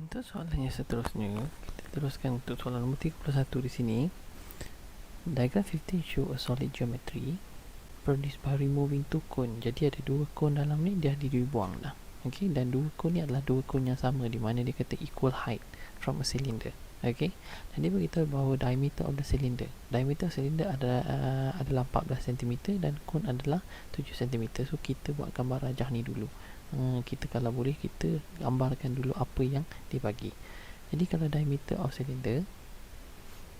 Untuk soalan yang seterusnya, kita teruskan untuk soalan nombor 31 di sini. Diagram 15 show a solid geometry produced by removing two cone. Jadi ada dua cone dalam ni, dia dibuang dah. Okay, dan dua cone ni adalah dua cone yang sama, di mana dia kata equal height from a cylinder. Okay, dan dia beritahu bahawa diameter of the cylinder adalah 14 cm dan cone adalah 7 cm. So kita buat gambar rajah ni dulu. Kita kalau boleh kita gambarkan dulu apa yang dia bagi. Jadi kalau diameter of cylinder,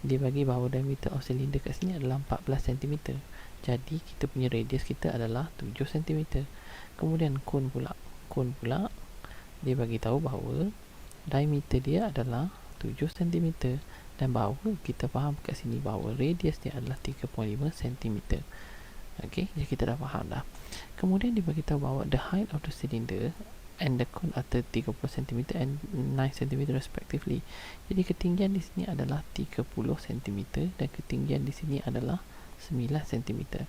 dia bagi bahawa diameter of cylinder kat sini adalah 14 cm. Jadi kita punya radius kita adalah 7 cm. Kemudian cone pula dia bagi tahu bahawa diameter dia adalah 7 cm, dan bahawa kita faham kat sini bahawa radius dia adalah 3.5 cm. Okey, jadi kita dah faham dah. Kemudian dia bagi tahu bahawa the height of the cylinder and the cone are 30 cm and 9 cm respectively. Jadi ketinggian di sini adalah 30 cm dan ketinggian di sini adalah 9 cm.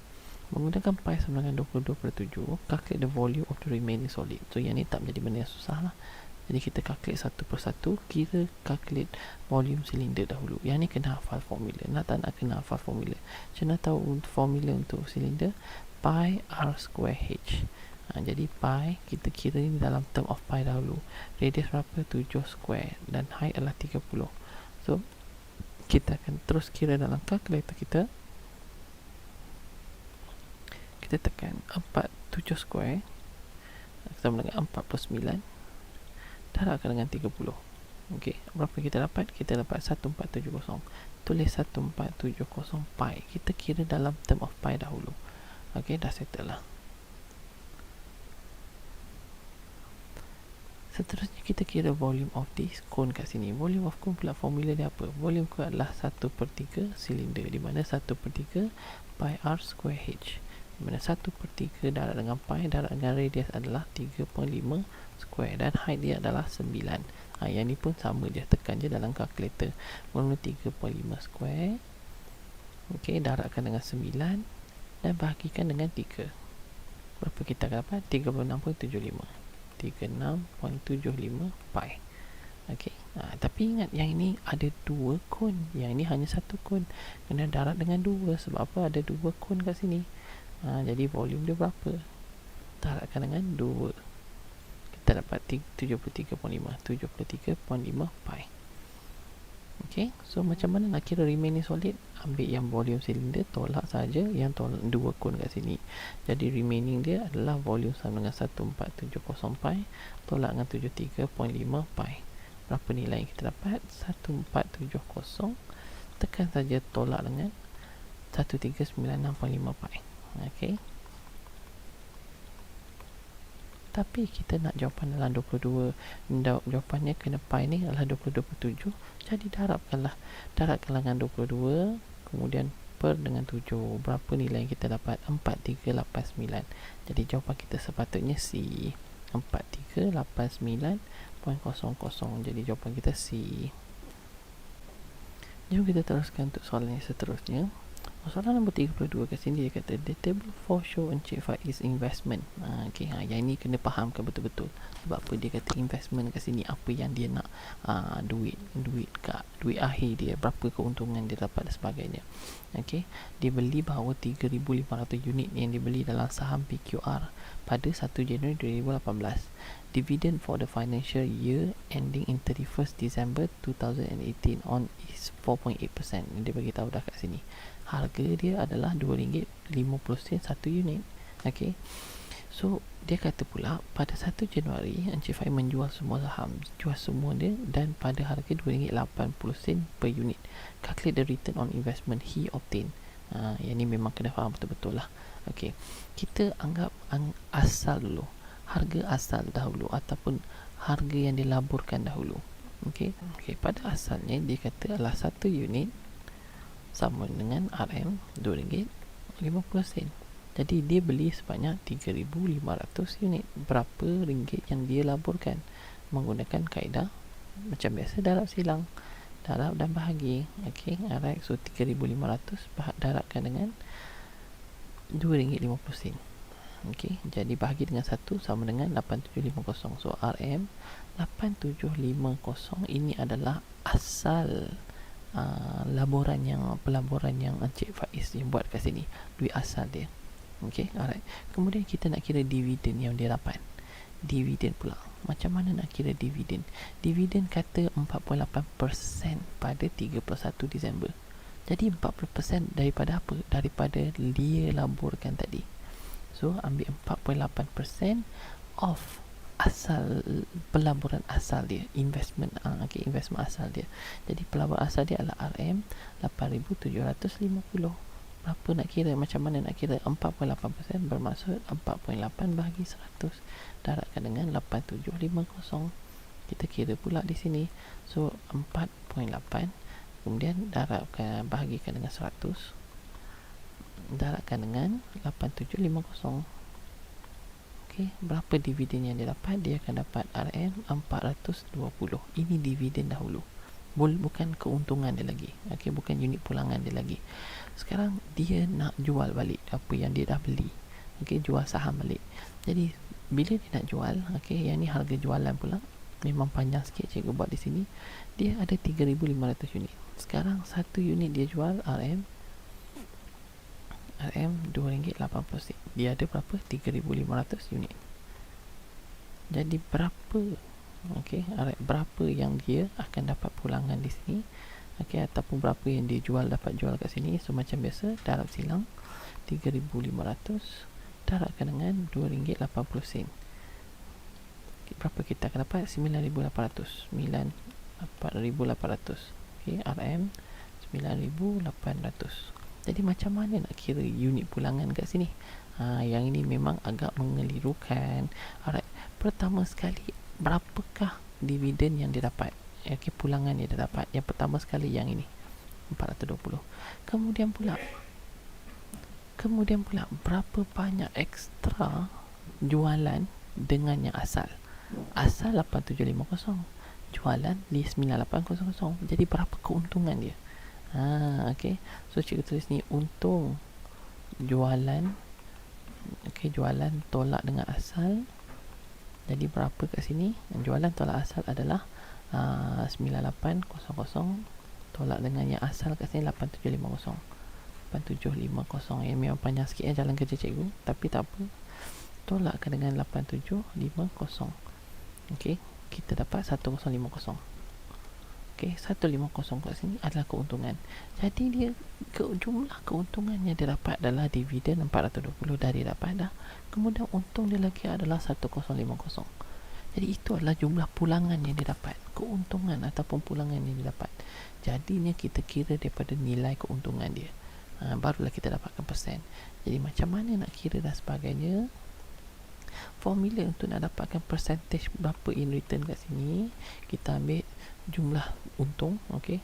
Menggunakan pi sama dengan 22/7, calculate the volume of the remaining solid. So yang ni tak menjadi benda yang susah lah. Jadi kita calculate satu persatu, kira calculate volume silinder dahulu. Yang ni kena hafal formula. Nak tak nak kena hafal formula. Macam nak tahu formula untuk silinder? Pi r square h. Jadi pi kita kira ni dalam term of pi dahulu. Radius berapa? 7 square. Dan height adalah 30. So kita akan terus kira dalam kalkulator kita. Kita tekan 7 square sama dengan 49 darabkan dengan 30. Okey, berapa kita dapat? Kita dapat 1470. Tulis 1470 pi. Kita kira dalam term of pi dahulu. Okey, dah settle lah. Seterusnya kita kira volume of this cone kat sini. Volume of cone pula formula dia apa? Volume cone adalah 1/3 silinder, di mana 1/3 pi r square h, di mana 1/3 darab dengan pi darab dengan radius adalah 3.5 square, dan height dia adalah 9. Yang ni pun sama je, tekan je dalam kalkulator. Mula 3.5 square, okey, darabkan dengan 9 dan bahagikan dengan 3. Berapa kita akan dapat? 36.75 pi. Okey. Tapi ingat, yang ini ada dua cone, yang ini hanya satu cone. Kena darab dengan 2. Sebab apa? Ada dua cone kat sini. Jadi volume dia berapa? Darabkan dengan 2. Kita dapat 73.5 pi. Okey, so macam mana nak kira remaining solid? Ambil yang volume silinder, tolak saja yang tolak dua cone kat sini. Jadi remaining dia adalah volume sama dengan 1470 pi tolak dengan 73.5 pi. Berapa nilai yang kita dapat? 1470, tekan saja tolak dengan 1396.5 pi. Okey, tapi kita nak jawapan dalam 22. Jawapannya kena pi ni adalah 22/7. Jadi darabkanlah dengan 22, kemudian per dengan 7. Berapa nilai yang kita dapat? 4389. Jadi jawapan kita sepatutnya C, 4389.00. Jadi jawapan kita C. Jom kita teruskan untuk soalan yang seterusnya. Soalan nombor 32 kat sini dia kata the table 4 show Encik Faiz investment. Yang ni kena fahamkan betul-betul. Sebab apa dia kata investment kat sini, apa yang dia nak, duit akhir dia, berapa keuntungan dia dapat dan sebagainya. Okey, dia beli bahawa 3,500 unit yang dibeli dalam saham PQR pada 1 Januari 2018. Dividend for the financial year ending in 31st December 2018 on is 4.8%. Dia bagi tahu dah kat sini. Harga dia adalah RM2.50 satu unit. Okey. So dia kata pula pada 1 Januari Encik Faiz menjual semua saham, jual semua dia, dan pada harga RM2.80 per unit. Calculate the return on investment he obtained. Yang ni memang kena faham betul-betul lah. Okey. Kita anggap asal dulu. Harga asal dahulu ataupun harga yang dilaburkan dahulu. Okey. Pada asalnya dia kata adalah satu unit sama dengan RM RM2.50. Jadi dia beli sebanyak 3,500 unit. Berapa ringgit yang dia laburkan? Menggunakan kaedah macam biasa, darab silang, darab dan bahagi. Okey, alright. So 3,500 darabkan dengan RM2.50. Okey, jadi bahagi dengan 1 sama dengan 8750. So RM 8750 ini adalah asal pelaburan yang Encik Faiz yang buat kat sini, duit asal dia. Okey, alright. Kemudian kita nak kira dividen yang dia dapat. Dividen pula. Macam mana nak kira dividen? Dividen kata 48% pada 31 Disember. Jadi 40% daripada apa? Daripada dia laburkan tadi. So ambil 48% of asal pelaburan asal dia, investment investment asal dia. Jadi pelaburan asal dia adalah RM 8750. Berapa nak kira? Macam mana nak kira? 48% bermaksud 48 bahagi 100 darabkan dengan 8750. Kita kira pula di sini. So 4.8 kemudian bahagikan dengan 100 darabkan dengan 8750. Okey, berapa dividen yang dia dapat? Dia akan dapat RM 420. Ini dividen dahulu, bukan keuntungan dia lagi. Okey, bukan unit pulangan dia lagi. Sekarang dia nak jual balik apa yang dia dah beli. Okey, jual saham balik. Jadi bila dia nak jual, okey, yang ni harga jualan pula. Memang panjang sikit cikgu buat di sini. Dia ada 3500 unit. Sekarang satu unit dia jual RM2.80. Dia ada berapa? 3500 unit. Jadi berapa? Okey, berapa yang dia akan dapat pulangan di sini? Okey, ataupun berapa yang dia dapat jual kat sini. So macam biasa, darab silang 3500 darabkan dengan RM2.80. Berapa kita akan dapat? 9800. 9800. Okey, RM 9800. Jadi macam mana nak kira unit pulangan kat sini? Yang ini memang agak mengelirukan. Alright, pertama sekali, berapakah dividen yang dia dapat? Okey, pulangan yang dia dapat. Yang pertama sekali yang ini, 420. Kemudian pula berapa banyak ekstra jualan dengan yang asal? Asal 8750, jualan di 9800. Jadi berapa keuntungan dia? Okey. So cikgu tulis ni untung jualan. Okey, jualan tolak dengan asal. Jadi berapa kat sini? Jualan tolak asal adalah 9800 tolak dengan yang asal kat sini 8750. 8750 yang memang panjang sikit jalan kerja cikgu, tapi tak apa. Tolakkan dengan 8750. Okey, kita dapat 1050. Okey, 150 kat sini adalah keuntungan. Jadi dia jumlah keuntungan yang dia dapat adalah dividen 420 dari dapat dah. Kemudian untung dia lagi adalah 1050. Jadi itu adalah jumlah pulangan yang dia dapat, keuntungan ataupun pulangan yang dia dapat. Jadinya kita kira daripada nilai keuntungan dia. Barulah kita dapatkan persen. Jadi macam mana nak kira dan sebagainya? Formula untuk nak dapatkan percentage berapa in return kat sini, kita ambil jumlah untung. Okey,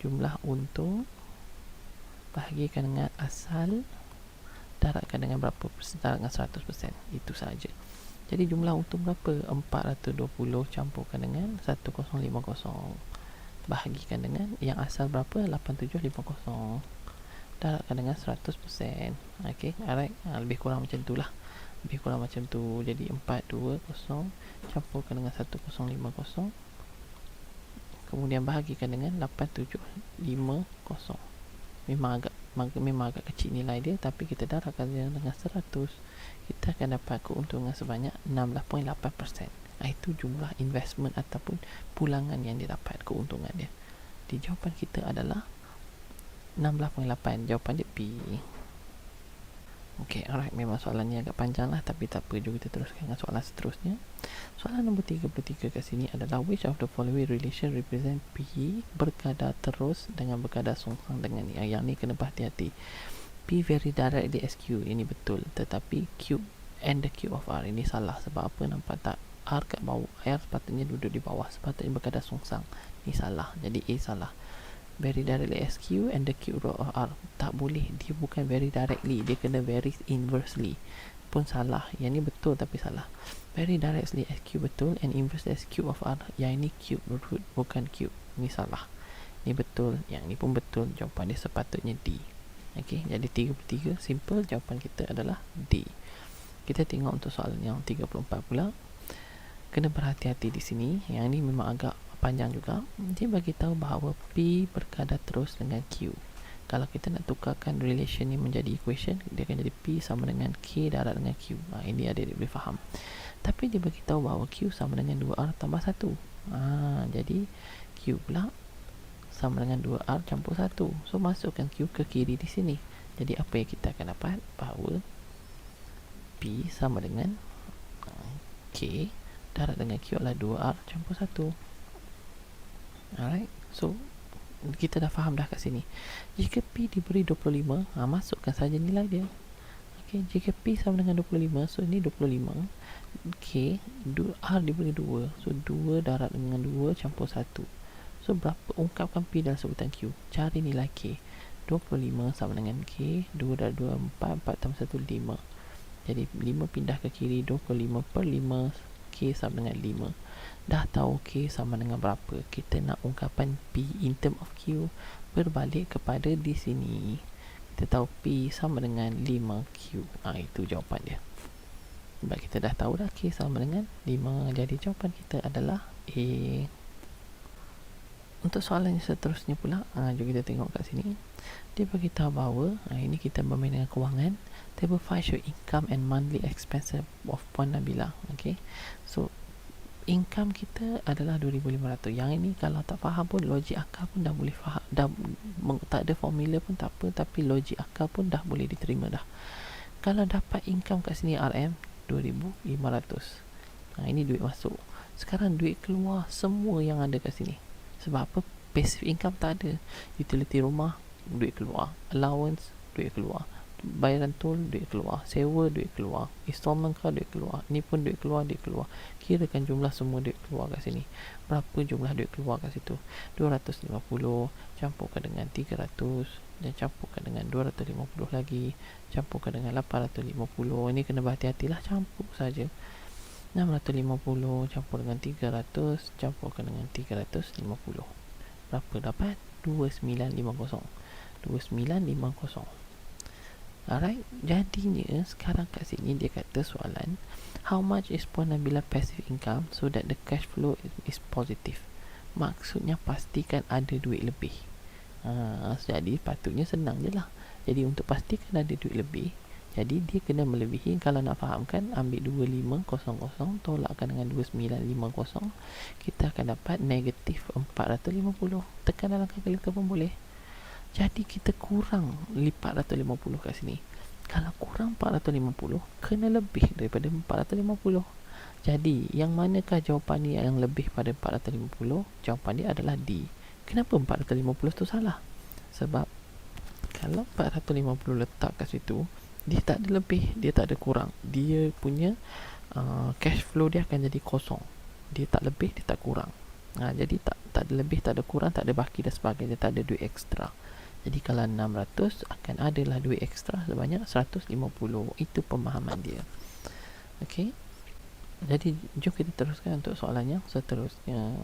jumlah untung bahagikan dengan asal darabkan dengan berapa persen? Dengan 100%. Itu saja. Jadi jumlah untung berapa? 420 campurkan dengan 1050 bahagikan dengan yang asal berapa? 8750 darabkan dengan 100%. Okey, alright. Lebih kurang macam tu lah. Lebih kurang macam tu. Jadi 420 campurkan dengan 1050 kemudian bahagikan dengan 8750. Memang agak kecil nilai dia, tapi kita darabkan dengan 100, kita akan dapat keuntungan sebanyak 16.8%. Itu jumlah investment ataupun pulangan yang dia dapat, keuntungan dia. Di jawapan kita adalah 16.8. Jawapan dia B. Okey, alright. Memang soalan ni agak panjang lah, tapi tak apa, jom kita teruskan dengan soalan seterusnya. Soalan nombor 33 kat sini adalah which of the following relation represent P berkadar terus dengan berkadar songkang dengan ni. Yang ni kena berhati-hati. P very directly SQ, ini betul, tetapi Q and the Q of R ini salah. Sebab apa? Nampak tak? R kat bawah, R sepatutnya duduk di bawah, sepatutnya berkadar songkang. Ini salah, jadi A salah. Very directly SQ and the Q of R, tak boleh, dia bukan very directly, dia kena very inversely, pun salah. Yang ni betul tapi salah. Very directly SQ betul, and inverse SQ of R, yang ini cube root bukan cube, ni salah. Ni betul, yang ni pun betul. Jawapan dia sepatutnya D. Okey, jadi 33 simple, jawapan kita adalah D. Kita tengok untuk soalan yang 34 pula. Kena berhati-hati di sini. Yang ni memang agak panjang juga. Dia bagi tahu bahawa P berkadar terus dengan Q. Kalau kita nak tukarkan relation ni menjadi equation, dia akan jadi P sama dengan K darab dengan Q. Ini adik-adik boleh faham. Tapi dia bagi tahu bahawa Q sama dengan 2R tambah 1. Jadi Q pula sama dengan 2R campur 1. So masukkan Q ke kiri di sini. Jadi apa yang kita akan dapat? Bahawa P sama dengan K darab dengan Q adalah 2R campur 1. Alright. So kita dah faham dah kat sini. Jika P diberi 25, masukkan saja nilai dia. Okay, jika P sama dengan 25, so ini 25. K, R diberi 2. So 2 darab dengan 2 campur 1. So berapa? Ungkapkan P dalam sebutan Q. Cari nilai K. 25 sama dengan K. 2 darab 2, 4. 4 tambah 1, 5. Jadi 5 pindah ke kiri. 25 per 5. K sama dengan 5. Dah tahu K sama dengan berapa, kita nak ungkapan P in term of Q, berbalik kepada di sini. Kita tahu P sama dengan 5Q. Itu jawapan dia. Sebab kita dah tahu dah K sama dengan 5. Jadi jawapan kita adalah A. Untuk soalan yang seterusnya pula, jom kita tengok kat sini. Dia bagi tahu bahawa ini kita bermain dengan kewangan. Table 5 show income and monthly expenses of Puan Nabila. Okay, so income kita adalah 2,500. Yang ini kalau tak faham pun, logik akal pun dah boleh faham, dah tak ada formula pun tak apa, tapi logik akal pun dah boleh diterima dah. Kalau dapat income kat sini RM 2,500, ini duit masuk. Sekarang duit keluar semua yang ada kat sini. Sebab apa? Passive income tak ada. Utility rumah, duit keluar. Allowance, duit keluar. Bayaran tol, duit keluar. Sewa, duit keluar. Installment car, duit keluar. Ni pun duit keluar, duit keluar. Kirakan jumlah semua duit keluar kat sini. Berapa jumlah duit keluar kat situ? 250 campurkan dengan 300 dan campurkan dengan 250 lagi, campurkan dengan 850. Ini kena berhati-hatilah, campur saja. 650 campur dengan 300 campurkan dengan 350. Berapa dapat? 2950. 2950. Alright, jadinya sekarang kat sini dia kata soalan, how much is Puan Nabila passive income so that the cash flow is positive? Maksudnya pastikan ada duit lebih. Jadi patutnya senang je lah. Jadi untuk pastikan ada duit lebih, jadi dia kena melebihi. Kalau nak fahamkan, ambil 2500 tolakkan dengan 2950, kita akan dapat negatif 450. Tekan dalam kalkulator pun boleh. Jadi kita kurang 450 kat sini. Kalau kurang 450, kena lebih daripada 450. Jadi yang manakah jawapan ni yang lebih pada 450? Jawapan dia adalah D. Kenapa 450 tu salah? Sebab kalau 450 letak kat situ, dia tak ada lebih, dia tak ada kurang. Dia punya cash flow dia akan jadi kosong. Dia tak lebih, dia tak kurang. Jadi tak ada lebih, tak ada kurang, tak ada baki dan sebagainya, tak ada duit ekstra. Jadi kalau 600 akan adalah duit ekstra sebanyak 150. Itu pemahaman dia. Okey. Jadi jom kita teruskan untuk soalan yang seterusnya.